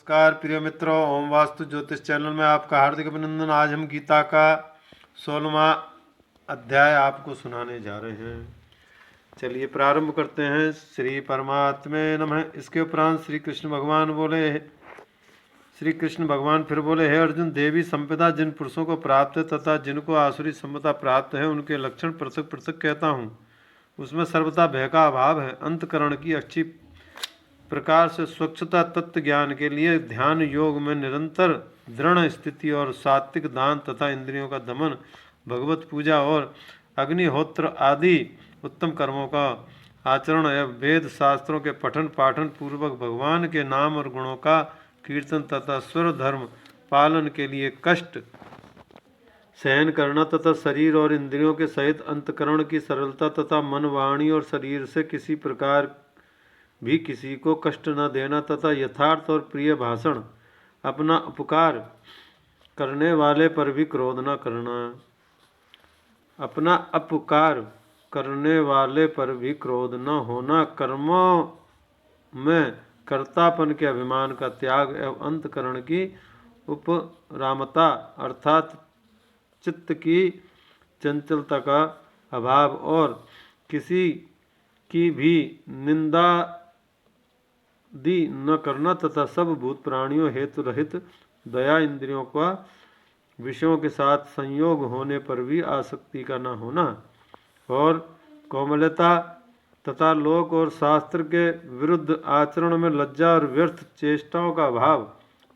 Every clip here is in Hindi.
नमस्कार प्रिय मित्रों, ओम वास्तु ज्योतिष चैनल में आपका हार्दिक अभिनंदन। आज हम गीता का 16वां अध्याय आपको सुनाने जा रहे हैं। चलिए प्रारंभ करते हैं। श्री परमात्मे नमः। इसके उपरांत श्री कृष्ण भगवान फिर बोले, हे अर्जुन, देवी संपदा जिन पुरुषों को प्राप्त है तथा जिनको आसुरी संपदा प्राप्त है, उनके लक्षण पृथक पृथक कहता हूँ। उसमें सर्वथा भय का अभाव है। अंतकरण की अच्छी प्रकार से स्वच्छता, तत्व ज्ञान के लिए ध्यान योग में निरंतर दृढ़ स्थिति और सात्विक दान तथा इंद्रियों का दमन, भगवत पूजा और अग्निहोत्र आदि उत्तम कर्मों का आचरण एवं वेद शास्त्रों के पठन पाठन पूर्वक भगवान के नाम और गुणों का कीर्तन तथा स्वर धर्म पालन के लिए कष्ट सहन करना तथा शरीर और इंद्रियों के सहित अंतकरण की सरलता तथा मन, वाणी और शरीर से किसी प्रकार भी किसी को कष्ट न देना तथा यथार्थ और प्रिय भाषण, अपना उपकार करने वाले पर भी क्रोध न करना। अपना अपकार करने वाले पर भी क्रोध न होना, कर्मों में कर्तापन के अभिमान का त्याग एवं अंतकरण की उपरामता अर्थात चित्त की चंचलता का अभाव और किसी की भी निंदा दी न करना तथा सब भूत प्राणियों हेतु रहित दया, इंद्रियों का विषयों के साथ संयोग होने पर भी आसक्ति का न होना और कोमलता तथा लोक और शास्त्र के विरुद्ध आचरण में लज्जा और व्यर्थ चेष्टाओं का अभाव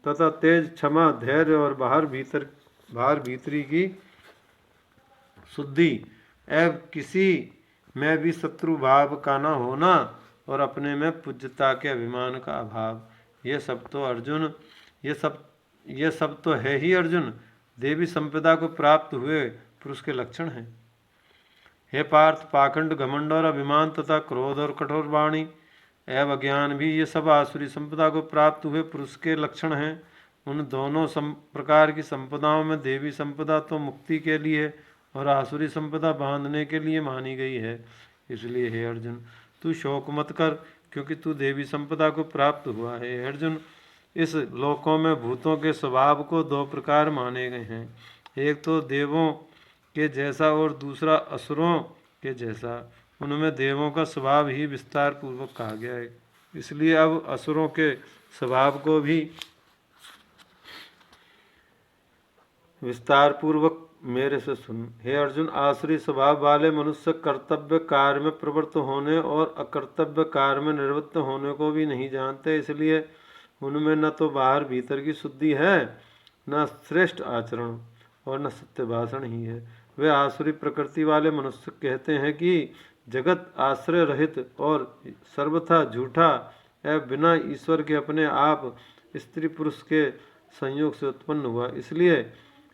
तथा तेज, क्षमा, धैर्य और बाहर भीतरी की शुद्धि एवं किसी में भी शत्रु भाव का न होना और अपने में पूज्यता के अभिमान का अभाव। ये सब तो है ही अर्जुन, देवी संपदा को प्राप्त हुए पुरुष के लक्षण हैं। हे पार्थ, पाखंड, घमंड और अभिमान तथा क्रोध और कठोर वाणी एवं अज्ञान भी ये सब आसुरी संपदा को प्राप्त हुए पुरुष के लक्षण हैं। उन दोनों प्रकार की संपदाओं में देवी संपदा तो मुक्ति के लिए और आसुरी संपदा बांधने के लिए मानी गई है। इसलिए हे अर्जुन, तू शोक मत कर, क्योंकि तू देवी संपदा को प्राप्त हुआ है। अर्जुन, इस लोकों में भूतों के स्वभाव को दो प्रकार माने गए हैं, एक तो देवों के जैसा और दूसरा असुरों के जैसा। उनमें देवों का स्वभाव ही विस्तार पूर्वक कहा गया है, इसलिए अब असुरों के स्वभाव को भी विस्तार पूर्वक मेरे से सुन। हे अर्जुन, आसुरी स्वभाव वाले मनुष्य कर्तव्य कार्य में प्रवृत्त होने और अकर्तव्य कार्य में निवृत्त होने को भी नहीं जानते, इसलिए उनमें न तो बाहर भीतर की शुद्धि है, न श्रेष्ठ आचरण और न सत्य भाषण ही है। वे आसुरी प्रकृति वाले मनुष्य कहते हैं कि जगत आश्रय रहित और सर्वथा झूठा एवं बिना ईश्वर के अपने आप स्त्री पुरुष के संयोग से उत्पन्न हुआ, इसलिए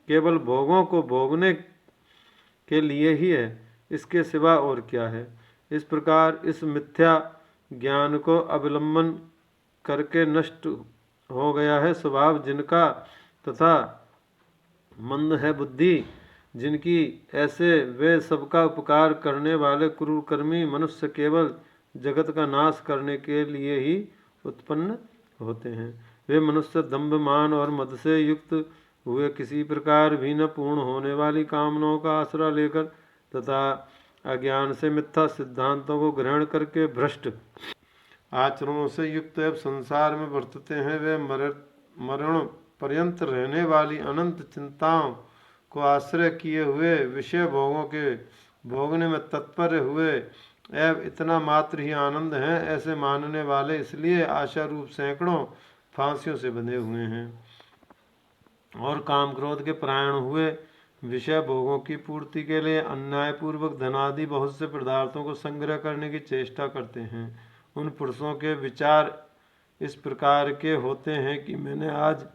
केवल भोगों को भोगने के लिए ही है, इसके सिवा और क्या है। इस प्रकार इस मिथ्या ज्ञान को अवलंबन करके नष्ट हो गया है स्वभाव जिनका तथा मंद है बुद्धि जिनकी, ऐसे वे सबका उपकार करने वाले क्रूरकर्मी मनुष्य केवल जगत का नाश करने के लिए ही उत्पन्न होते हैं। वे मनुष्य दंभ, मान और मद से युक्त हुए किसी प्रकार भी न पूर्ण होने वाली कामनाओं का आसरा लेकर तथा अज्ञान से मिथ्या सिद्धांतों को ग्रहण करके भ्रष्ट आचरणों से युक्त एवं संसार में वर्तते हैं। वे मरण पर्यंत रहने वाली अनंत चिंताओं को आश्रय किए हुए विषय भोगों के भोगने में तत्पर हुए एवं इतना मात्र ही आनंद हैं, ऐसे मानने वाले इसलिए आशा रूप सैकड़ों फांसियों से बंधे हुए हैं और काम क्रोध के परायण हुए विषय भोगों की पूर्ति के लिए अन्यायपूर्वक धनादि बहुत से पदार्थों को संग्रह करने की चेष्टा करते हैं। उन पुरुषों के विचार इस प्रकार के होते हैं कि मैंने आज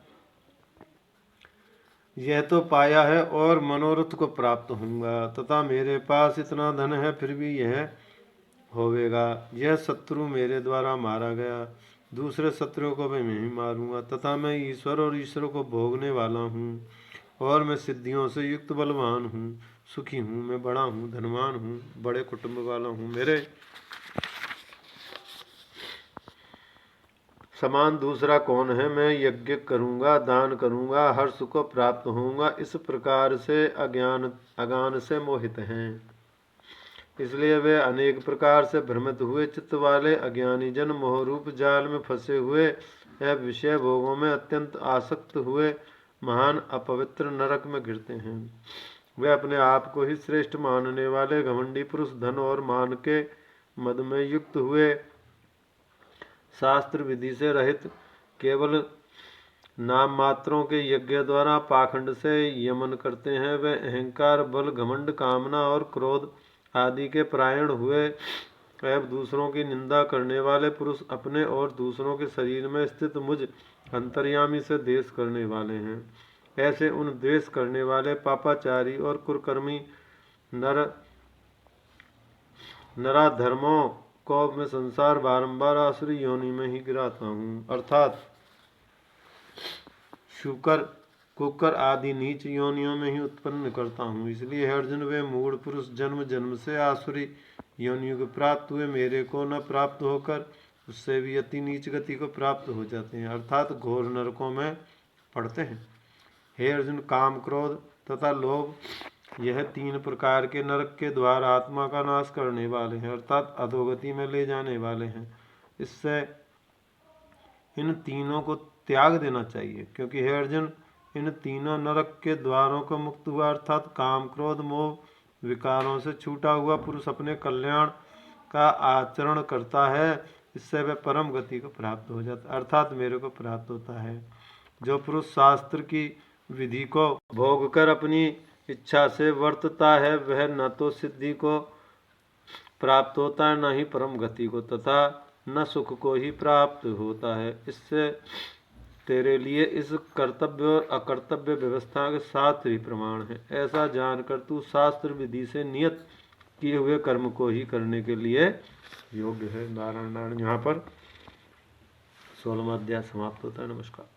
यह तो पाया है और मनोरथ को प्राप्त होऊंगा तथा मेरे पास इतना धन है, फिर भी यह होवेगा। यह शत्रु मेरे द्वारा मारा गया, दूसरे शत्रुओं को भी मैं ही मारूंगा तथा मैं ईश्वर और ईश्वर को भोगने वाला हूँ और मैं सिद्धियों से युक्त बलवान हूँ, सुखी हूँ, मैं बड़ा हूँ, धनवान हूँ, बड़े कुटुंब वाला हूँ। मेरे समान दूसरा कौन है। मैं यज्ञ करूँगा, दान करूँगा, हर्ष को प्राप्त होऊंगा, इस प्रकार से अज्ञान से मोहित हैं। इसलिए वे अनेक प्रकार से भ्रमित हुए चित्त वाले अज्ञानी जन मोहरूप जाल में फंसे हुए या विषय भोगों में अत्यंत आसक्त हुए महान अपवित्र नरक में गिरते हैं। वे अपने आप को ही श्रेष्ठ मानने वाले घमंडी पुरुष धन और मान के मद में युक्त हुए, शास्त्र विधि से रहित, केवल नाम मात्रों के यज्ञ द्वारा पाखंड से यमन करते हैं। वे अहंकार, बल, घमंड, कामना और क्रोध आदि के परायण हुए एवं दूसरों की निंदा करने वाले पुरुष अपने और दूसरों के शरीर में स्थित मुझ अंतर्यामी से द्वेष करने वाले हैं। ऐसे उन द्वेष करने वाले पापाचारी और कुकर्मी नराधर्मों को मैं संसार बारंबार आसुरी योनि में ही गिराता हूँ, अर्थात शुकर, कुकर आदि नीच योनियों में ही उत्पन्न करता हूँ। इसलिए अर्जुन, वे मूढ़ पुरुष जन्म जन्म से आसुरी योनियों को प्राप्त हुए मेरे को न प्राप्त होकर उससे भी अति नीच गति को प्राप्त हो जाते हैं, अर्थात घोर नरकों में पड़ते हैं। हे अर्जुन, काम, क्रोध तथा लोभ यह 3 प्रकार के नरक के द्वार आत्मा का नाश करने वाले हैं, अर्थात अधोगति में ले जाने वाले हैं। इससे इन तीनों को त्याग देना चाहिए, क्योंकि हे अर्जुन, इन तीनों नरक के द्वारों को मुक्त हुआ, अर्थात काम, क्रोध, मोह विकारों से छूटा हुआ पुरुष अपने कल्याण का आचरण करता है। इससे वह परम गति को प्राप्त हो जाता है, अर्थात मेरे को प्राप्त होता है। जो पुरुष शास्त्र की विधि को भोग कर अपनी इच्छा से वर्तता है, वह न तो सिद्धि को प्राप्त होता है, न ही परम गति को, तथा न सुख को ही प्राप्त होता है। इससे तेरे लिए इस कर्तव्य और अकर्तव्य व्यवस्था के शास्त्र ही प्रमाण है। ऐसा जानकर तू शास्त्र विधि से नियत किए हुए कर्म को ही करने के लिए योग्य है। नारायण नारायण। यहाँ पर 16वां अध्याय समाप्त होता है। नमस्कार।